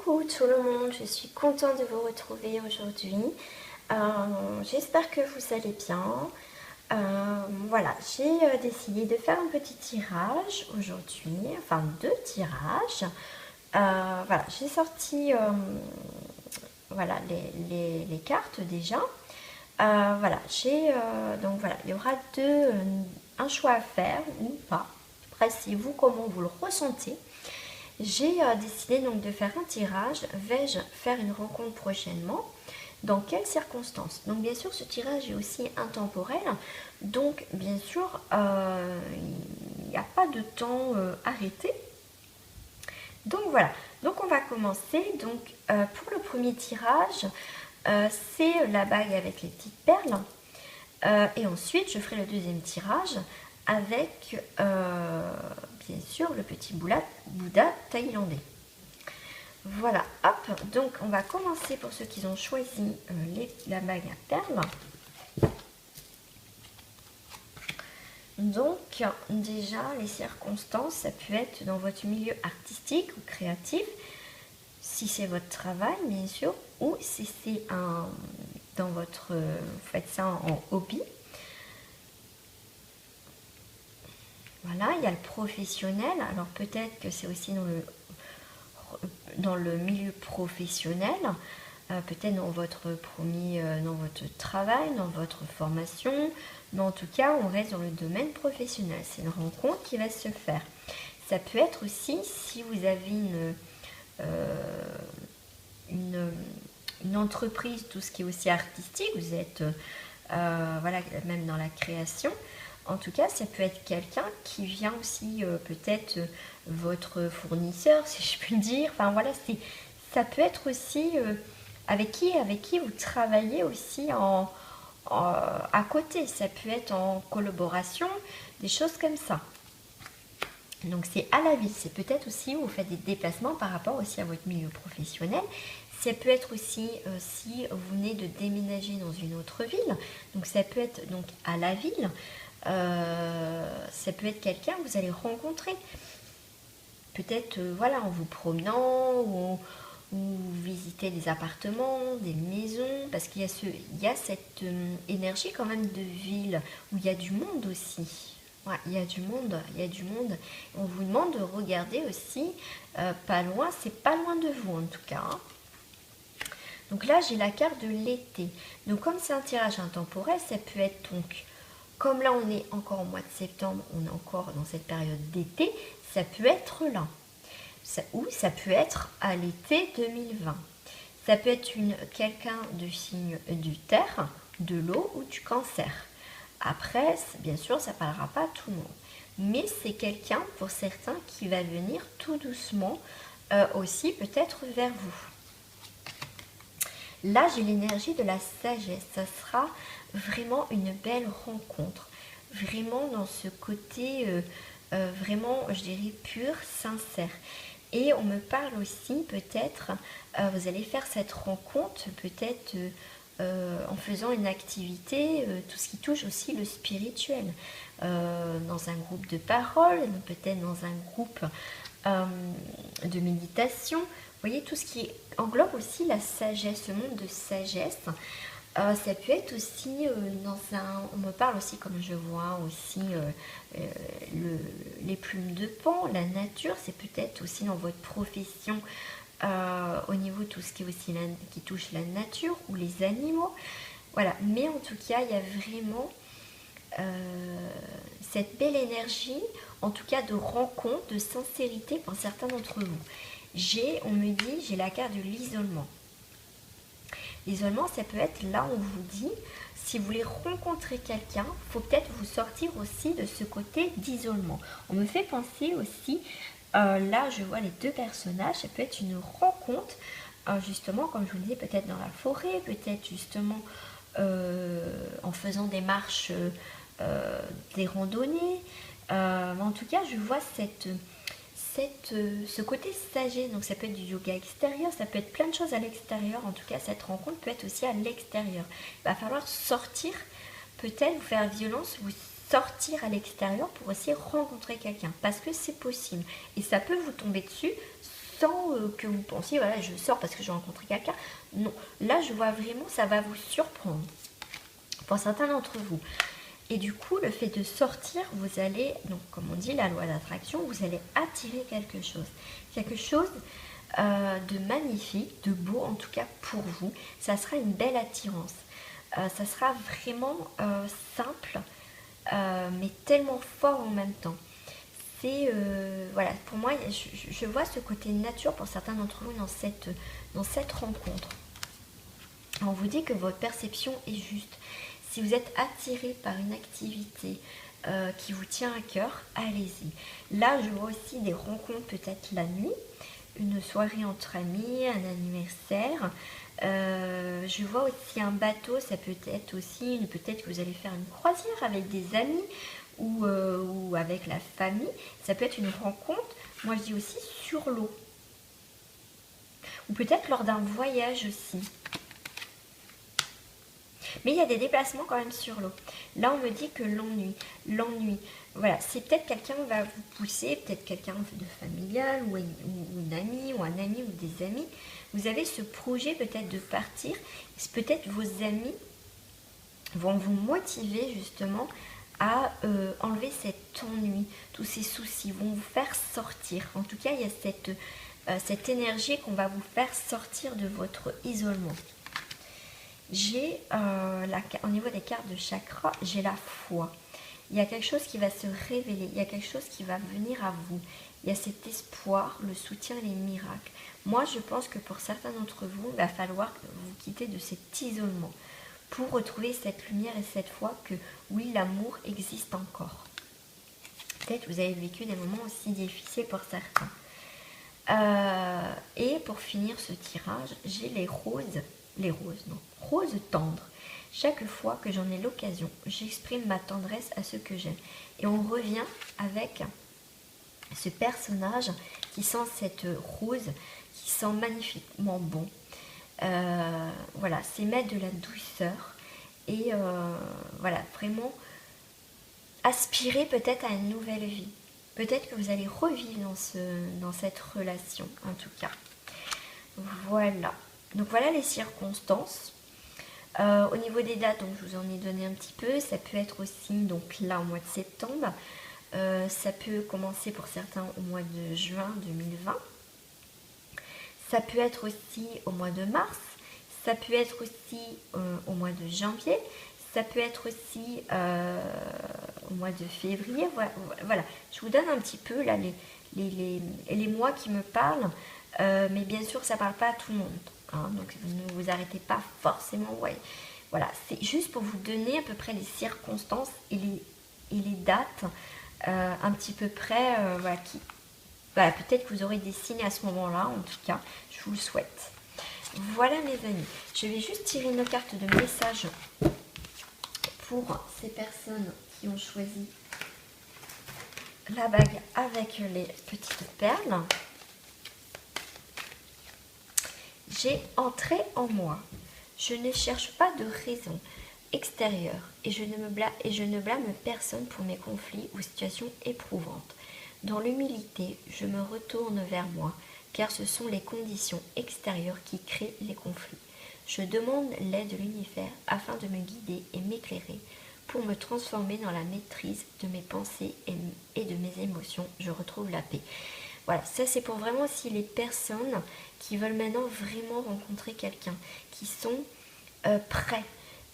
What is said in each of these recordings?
Coucou tout le monde, je suis contente de vous retrouver aujourd'hui. J'espère que vous allez bien. Voilà, j'ai décidé de faire un petit tirage aujourd'hui, enfin deux tirages. Voilà, j'ai sorti voilà, les cartes déjà. Voilà, donc voilà, il y aura un choix à faire ou pas. Après, c'est vous comment vous le ressentez. J'ai décidé donc de faire un tirage. Vais-je faire une rencontre prochainement? Dans quelles circonstances? Donc bien sûr, ce tirage est aussi intemporel. Donc bien sûr, il n'y a pas de temps arrêté. Donc voilà. Donc on va commencer. Donc pour le premier tirage, c'est la bague avec les petites perles. Et ensuite, je ferai le deuxième tirage avec, bien sûr, le petit Bouddha thaïlandais. Voilà, hop, donc on va commencer pour ceux qui ont choisi la bague à perles. Donc, déjà, les circonstances, ça peut être dans votre milieu artistique ou créatif, si c'est votre travail, bien sûr, ou si c'est vous faites ça en hobby. Voilà, il y a le professionnel. Alors peut-être que c'est aussi dans le milieu professionnel, peut-être dans votre dans votre travail, dans votre formation. Mais en tout cas, on reste dans le domaine professionnel. C'est une rencontre qui va se faire. Ça peut être aussi si vous avez une entreprise, tout ce qui est aussi artistique, vous êtes voilà, même dans la création. En tout cas, ça peut être quelqu'un qui vient aussi peut-être votre fournisseur, si je puis dire. Enfin voilà, ça peut être aussi avec qui vous travaillez aussi à côté. Ça peut être en collaboration, des choses comme ça. Donc c'est à la vie. C'est peut-être aussi où vous faites des déplacements par rapport aussi à votre milieu professionnel. Ça peut être aussi si vous venez de déménager dans une autre ville. Donc ça peut être donc à la ville. Ça peut être quelqu'un que vous allez rencontrer. Peut-être voilà, en vous promenant ou vous visitez des appartements, des maisons, parce qu'il y a cette énergie quand même de ville où il y a du monde aussi. Ouais, il y a du monde. On vous demande de regarder aussi pas loin, c'est pas loin de vous en tout cas. Hein. Donc là, j'ai la carte de l'été. Donc comme c'est un tirage intemporel, ça peut être donc, comme là on est encore au mois de septembre, on est encore dans cette période d'été, ça peut être là. Ou ça peut être à l'été 2020. Ça peut être quelqu'un du signe du terre, de l'eau ou du cancer. Après, bien sûr, ça ne parlera pas à tout le monde. Mais c'est quelqu'un, pour certains, qui va venir tout doucement aussi peut-être vers vous. Là, j'ai l'énergie de la sagesse. Ça sera vraiment une belle rencontre. Vraiment dans ce côté, vraiment, je dirais, pur, sincère. Et on me parle aussi, peut-être, vous allez faire cette rencontre, peut-être en faisant une activité, tout ce qui touche aussi le spirituel. Dans un groupe de parole, peut-être dans un groupe de méditation. Vous voyez, tout ce qui englobe aussi la sagesse, ce monde de sagesse. Ça peut être aussi on me parle aussi, comme je vois aussi les plumes de pan, la nature, c'est peut-être aussi dans votre profession au niveau de tout ce qui est aussi qui touche la nature ou les animaux. Voilà, mais en tout cas, il y a vraiment cette belle énergie, en tout cas de rencontre, de sincérité pour certains d'entre vous. On me dit, j'ai la carte de l'isolement. L'isolement, ça peut être là où on vous dit, si vous voulez rencontrer quelqu'un, il faut peut-être vous sortir aussi de ce côté d'isolement. On me fait penser aussi, là je vois les deux personnages, ça peut être une rencontre, justement, comme je vous le disais, peut-être dans la forêt, peut-être justement en faisant des marches, des randonnées. En tout cas, je vois ce côté sagesse, donc ça peut être du yoga extérieur, ça peut être plein de choses à l'extérieur. En tout cas, cette rencontre peut être aussi à l'extérieur. Il va falloir sortir, peut-être vous faire violence, vous sortir à l'extérieur pour aussi rencontrer quelqu'un, parce que c'est possible. Et ça peut vous tomber dessus sans que vous pensiez, voilà, je sors parce que j'ai rencontré quelqu'un. Non, là, je vois vraiment, ça va vous surprendre. Pour certains d'entre vous. Et du coup, le fait de sortir, vous allez, donc comme on dit, la loi d'attraction, vous allez attirer quelque chose. Quelque chose de magnifique, de beau en tout cas pour vous. Ça sera une belle attirance. Ça sera vraiment simple, mais tellement fort en même temps. C'est, voilà, pour moi, je vois ce côté nature pour certains d'entre vous dans cette rencontre. On vous dit que votre perception est juste. Si vous êtes attiré par une activité qui vous tient à cœur, allez-y. Là, je vois aussi des rencontres peut-être la nuit, une soirée entre amis, un anniversaire. Je vois aussi un bateau, ça peut être aussi, peut-être que vous allez faire une croisière avec des amis ou avec la famille. Ça peut être une rencontre, moi je dis aussi sur l'eau. Ou peut-être lors d'un voyage aussi. Mais il y a des déplacements quand même sur l'eau. Là, on me dit que l'ennui, voilà, c'est peut-être quelqu'un va vous pousser, peut-être quelqu'un de familial ou une amie ou un ami ou des amis. Vous avez ce projet peut-être de partir. Peut-être vos amis vont vous motiver justement à enlever cet ennui, tous ces soucis, vont vous faire sortir. En tout cas, il y a cette énergie qu'on va vous faire sortir de votre isolement. J'ai, au niveau des cartes de chakra, j'ai la foi. Il y a quelque chose qui va se révéler, il y a quelque chose qui va venir à vous. Il y a cet espoir, le soutien, les miracles. Moi, je pense que pour certains d'entre vous, il va falloir vous quitter de cet isolement pour retrouver cette lumière et cette foi que, oui, l'amour existe encore. Peut-être que vous avez vécu des moments aussi difficiles pour certains. Et pour finir ce tirage, j'ai les roses tendres. Chaque fois que j'en ai l'occasion, j'exprime ma tendresse à ceux que j'aime. Et on revient avec ce personnage qui sent cette rose, qui sent magnifiquement bon. Voilà, c'est mettre de la douceur et voilà, vraiment aspirer peut-être à une nouvelle vie. Peut-être que vous allez revivre dans cette relation, en tout cas. Voilà. Donc voilà les circonstances. Au niveau des dates, donc je vous en ai donné un petit peu. Ça peut être aussi donc là au mois de septembre. Ça peut commencer pour certains au mois de juin 2020. Ça peut être aussi au mois de mars. Ça peut être aussi au mois de janvier. Ça peut être aussi au mois de février. Voilà. Je vous donne un petit peu là les mois qui me parlent. Mais bien sûr, ça ne parle pas à tout le monde. Hein, donc ne vous arrêtez pas forcément. Ouais. Voilà, c'est juste pour vous donner à peu près les circonstances et les dates un petit peu près. Voilà, peut-être que vous aurez des signes à ce moment-là. En tout cas, je vous le souhaite. Voilà mes amis. Je vais juste tirer une carte de message pour ces personnes qui ont choisi la bague avec les petites perles. J'ai entré en moi. Je ne cherche pas de raison extérieure et je ne blâme personne pour mes conflits ou situations éprouvantes. Dans l'humilité, je me retourne vers moi, car ce sont les conditions extérieures qui créent les conflits. Je demande l'aide de l'univers afin de me guider et m'éclairer pour me transformer dans la maîtrise de mes pensées et de mes émotions. Je retrouve la paix. Voilà, ça c'est pour vraiment aussi les personnes qui veulent maintenant vraiment rencontrer quelqu'un, qui sont prêts,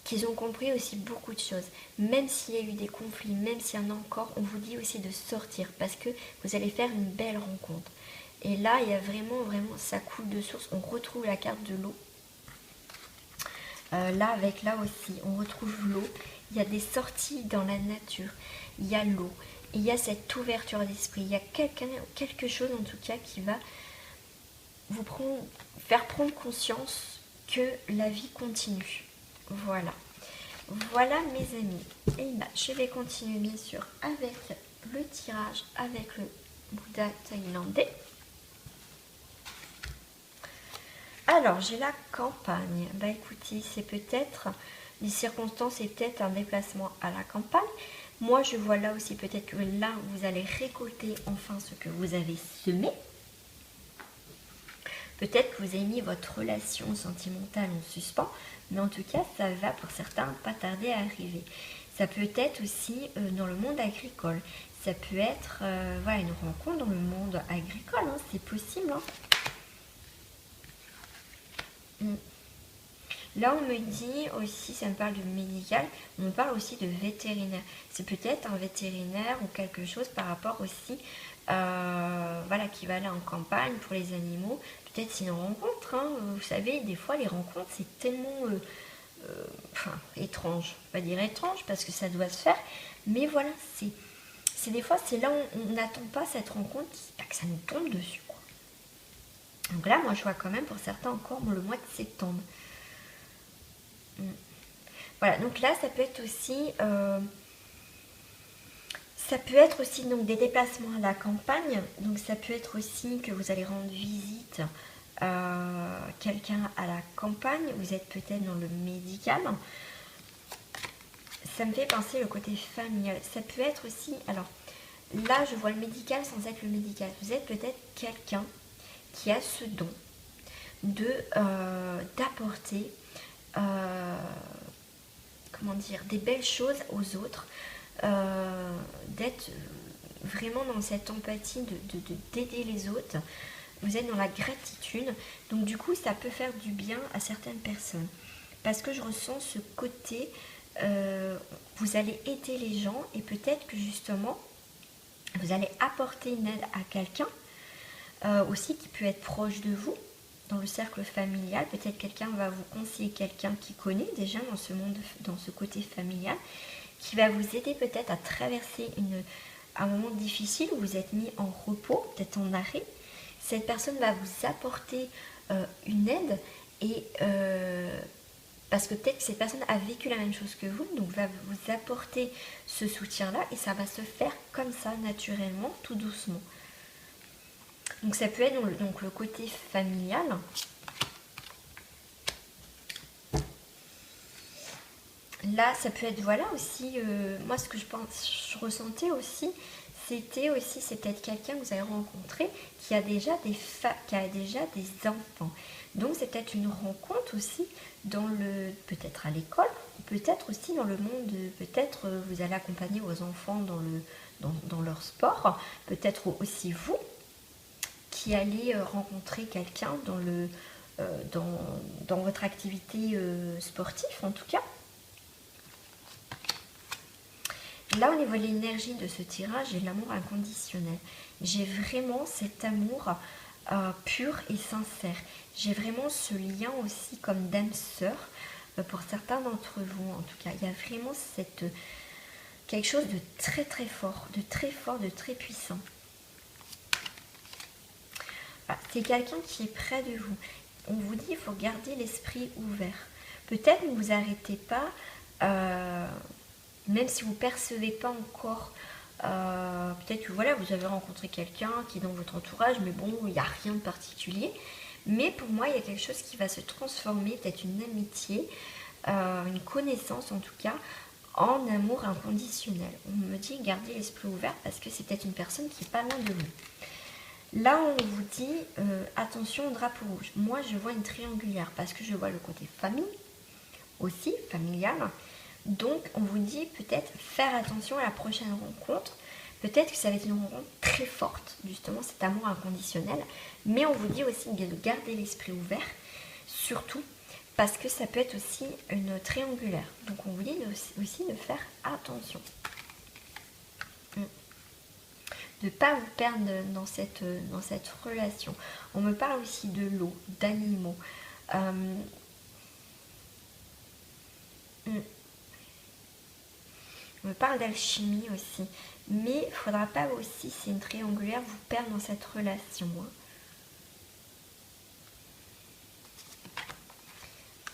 qui ont compris aussi beaucoup de choses. Même s'il y a eu des conflits, même s'il y en a encore, on vous dit aussi de sortir parce que vous allez faire une belle rencontre. Et là, il y a vraiment, ça coule de source. On retrouve la carte de l'eau. Là aussi, on retrouve l'eau. Il y a des sorties dans la nature. Il y a l'eau. Il y a cette ouverture d'esprit. Il y a quelque chose en tout cas qui va vous faire prendre conscience que la vie continue. Voilà. Voilà mes amis. Et là, je vais continuer bien sûr avec le tirage avec le Bouddha thaïlandais. Alors, j'ai la campagne. Bah écoutez, c'est peut-être les circonstances et peut-être un déplacement à la campagne. Moi, je vois là aussi peut-être que là, vous allez récolter enfin ce que vous avez semé. Peut-être que vous avez mis votre relation sentimentale en suspens, mais en tout cas, ça va pour certains pas tarder à arriver. Ça peut être aussi dans le monde agricole. Ça peut être voilà, une rencontre dans le monde agricole, hein, c'est possible. Hein. Là, on me dit aussi, ça me parle de médical, on me parle aussi de vétérinaire. C'est peut-être un vétérinaire ou quelque chose par rapport aussi, voilà, qui va aller en campagne pour les animaux. Peut-être c'est une rencontre, hein. Vous savez, des fois les rencontres, c'est tellement étrange. On va dire étrange parce que ça doit se faire, mais voilà, c'est des fois, c'est là où on n'attend pas cette rencontre, que ça nous tombe dessus, quoi. Donc là, moi, je vois quand même pour certains encore le mois de septembre. Voilà, donc là, ça peut être aussi donc, des déplacements à la campagne. Donc ça peut être aussi que vous allez rendre visite à quelqu'un à la campagne. Vous êtes peut-être dans le médical. Ça me fait penser le côté familial. Ça peut être aussi, alors là, je vois le médical sans être le médical. Vous êtes peut-être quelqu'un qui a ce don d'apporter comment dire, des belles choses aux autres, d'être vraiment dans cette empathie, d'aider les autres. Vous êtes dans la gratitude, donc du coup ça peut faire du bien à certaines personnes. Parce que je ressens ce côté, vous allez aider les gens et peut-être que justement, vous allez apporter une aide à quelqu'un, aussi qui peut être proche de vous, dans le cercle familial. Peut-être quelqu'un va vous conseiller quelqu'un qui connaît déjà dans ce monde, dans ce côté familial, qui va vous aider peut-être à traverser un moment difficile où vous êtes mis en repos, peut-être en arrêt. Cette personne va vous apporter une aide et parce que peut-être que cette personne a vécu la même chose que vous, donc va vous apporter ce soutien-là et ça va se faire comme ça, naturellement, tout doucement. Donc ça peut être donc le côté familial. Là, ça peut être, voilà aussi, moi ce que je ressentais aussi, c'est peut-être quelqu'un que vous avez rencontré qui a déjà des enfants. Donc c'est peut-être une rencontre aussi peut-être à l'école, peut-être aussi dans le monde, peut-être vous allez accompagner vos enfants dans leur sport, peut-être aussi vous qui allez rencontrer quelqu'un dans votre activité sportive en tout cas. Là, au niveau de l'énergie de ce tirage, j'ai l'amour inconditionnel. J'ai vraiment cet amour pur et sincère. J'ai vraiment ce lien aussi comme d'âme sœur pour certains d'entre vous en tout cas. Il y a vraiment quelque chose de très très fort, de très puissant. Voilà, c'est quelqu'un qui est près de vous. On vous dit il faut garder l'esprit ouvert. Peut-être ne vous arrêtez pas, même si vous ne percevez pas encore, peut-être que voilà, vous avez rencontré quelqu'un qui est dans votre entourage, mais bon, il n'y a rien de particulier. Mais pour moi, il y a quelque chose qui va se transformer, peut-être une amitié, une connaissance en tout cas, en amour inconditionnel. On me dit gardez l'esprit ouvert parce que c'est peut-être une personne qui est pas loin de vous. Là, on vous dit attention au drapeau rouge. Moi, je vois une triangulaire parce que je vois le côté famille aussi, familial. Donc, on vous dit peut-être faire attention à la prochaine rencontre. Peut-être que ça va être une rencontre très forte, justement, cet amour inconditionnel. Mais on vous dit aussi de garder l'esprit ouvert, surtout parce que ça peut être aussi une triangulaire. Donc, on vous dit aussi de faire attention. De ne pas vous perdre dans cette relation. On me parle aussi de l'eau, d'animaux. On me parle d'alchimie aussi. Mais il ne faudra pas aussi, c'est une triangulaire, vous perdre dans cette relation.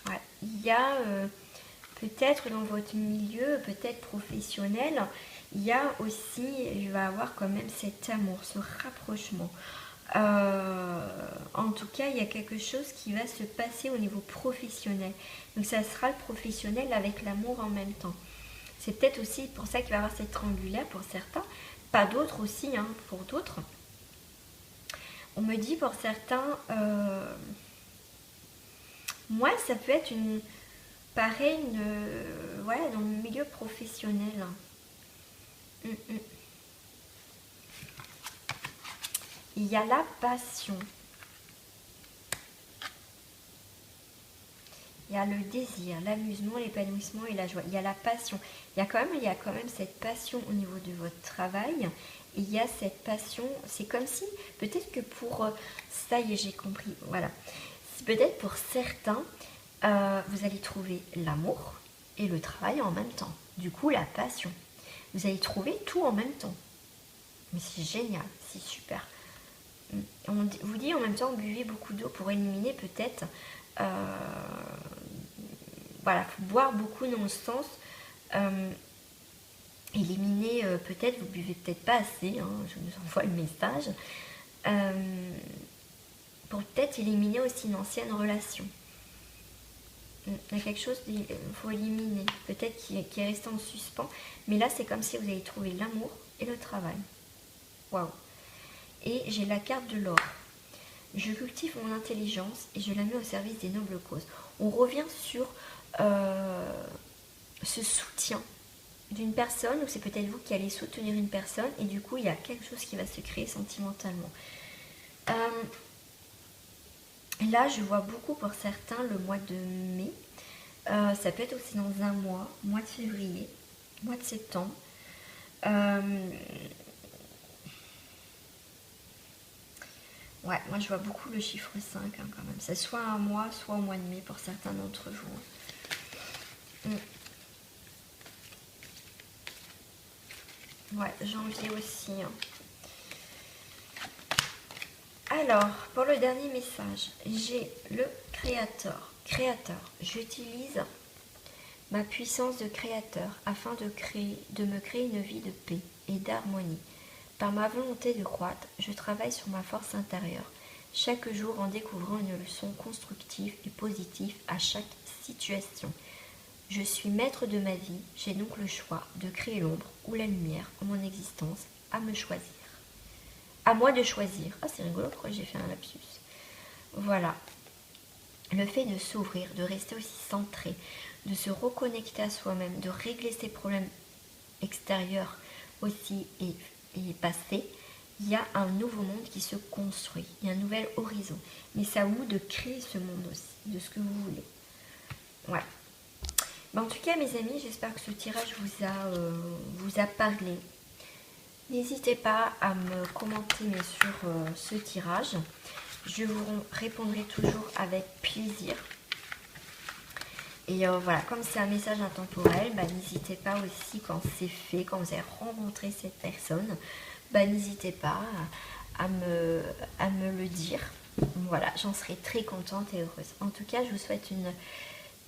Voilà. Il y a peut-être dans votre milieu, peut-être professionnel, il y a aussi, il va avoir quand même cet amour, ce rapprochement. En tout cas, il y a quelque chose qui va se passer au niveau professionnel. Donc ça sera le professionnel avec l'amour en même temps. C'est peut-être aussi pour ça qu'il va y avoir cette triangulaire pour certains, pas d'autres aussi, hein, pour d'autres. On me dit pour certains, moi ça peut être pareil, voilà, dans le milieu professionnel. Mm, mm. Il y a la passion. Il y a le désir, l'amusement, l'épanouissement et la joie. Il y a la passion. Il y a quand même cette passion au niveau de votre travail. Et il y a cette passion, c'est comme si, peut-être que pour, ça y est, j'ai compris, voilà. Peut-être pour certains, vous allez trouver l'amour et le travail en même temps. Du coup, la passion. Vous allez trouver tout en même temps. Mais c'est génial, c'est super. On vous dit en même temps, buvez beaucoup d'eau pour éliminer peut-être... voilà, faut boire beaucoup dans le sens éliminer, peut-être, vous buvez peut-être pas assez, hein, je vous envoie le message, pour peut-être éliminer aussi une ancienne relation. Il y a quelque chose qu'il faut éliminer, peut-être qui est resté en suspens, mais là c'est comme si vous avez trouvé l'amour et le travail. Waouh! Et j'ai la carte de l'or. Je cultive mon intelligence et je la mets au service des nobles causes. On revient sur ce soutien d'une personne, ou c'est peut-être vous qui allez soutenir une personne, et du coup il y a quelque chose qui va se créer sentimentalement. Là je vois beaucoup pour certains le mois de mai, ça peut être aussi dans un mois de février, mois de septembre. Ouais, moi je vois beaucoup le chiffre 5 hein, quand même. C'est soit un mois, soit au mois de mai pour certains d'entre vous. Ouais, janvier aussi. Hein. Alors, pour le dernier message, j'ai le créateur. Créateur, j'utilise ma puissance de créateur afin de me créer une vie de paix et d'harmonie. Par ma volonté de croître, je travaille sur ma force intérieure, chaque jour en découvrant une leçon constructive et positive à chaque situation. Je suis maître de ma vie, j'ai donc le choix de créer l'ombre ou la lumière en mon existence, à me choisir. À moi de choisir. Ah, c'est rigolo, pourquoi j'ai fait un lapsus. Voilà. Le fait de s'ouvrir, de rester aussi centré, de se reconnecter à soi-même, de régler ses problèmes extérieurs aussi et passé, il y a un nouveau monde qui se construit, il y a un nouvel horizon. Mais c'est à vous de créer ce monde aussi, de ce que vous voulez. Ouais. En tout cas, mes amis, j'espère que ce tirage vous a parlé. N'hésitez pas à me commenter sur ce tirage. Je vous répondrai toujours avec plaisir. Et voilà, comme c'est un message intemporel, n'hésitez pas aussi quand c'est fait, quand vous avez rencontré cette personne, n'hésitez pas à me le dire. Voilà, j'en serai très contente et heureuse. En tout cas, je vous souhaite une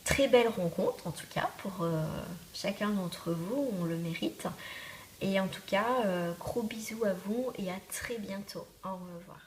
très belle rencontre, en tout cas, pour chacun d'entre vous, on le mérite. Et en tout cas, gros bisous à vous et à très bientôt. Au revoir.